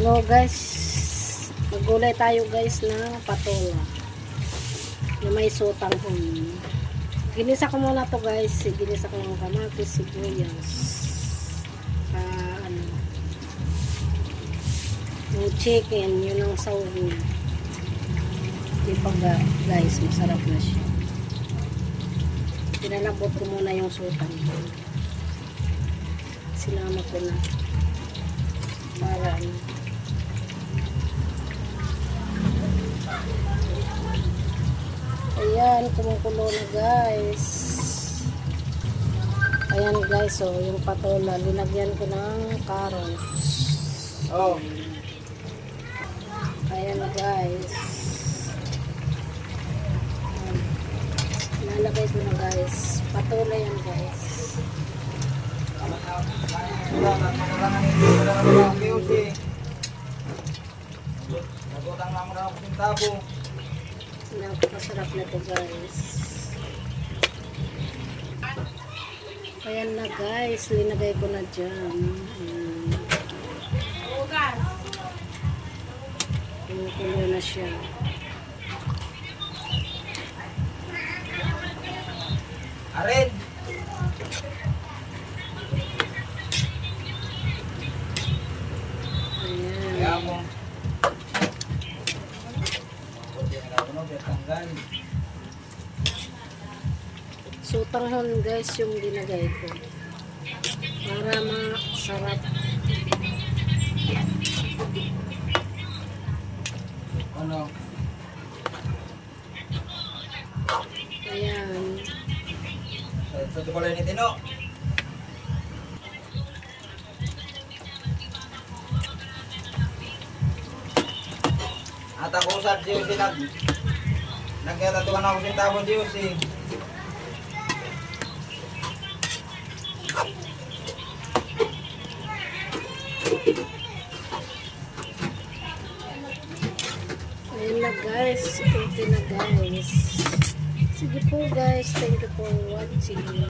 Hello guys, maggulay tayo guys ng patola na may sutang hon. Ginisa ko muna to guys, ginisa ko ng kamatis, sibuyas, yung chicken, yun ang sawin. Di pa guys, masarap na siya. Pinalabot ko muna yung sutang. Sinama ko na para ayan, kumukulo na guys. Ayan guys, so yung patola linagyan ko ng carrots. Oh. Ayan guys, nalagay ko na guys patola yan guys. Napakasarap na to guys. Ayan na guys, linagay ko na dyan. Kumukulo na siya. Arin! Ayan. Kaya mo. Sutang hon guys yung ginagay ko para masarap. Ano? Ayan. Sa tukulay ni Tino. At ako sa Diyos nagkatatukan ako sa tabon Diyos Ayan na guys, okay na guys. Sige po guys, thank you for watching.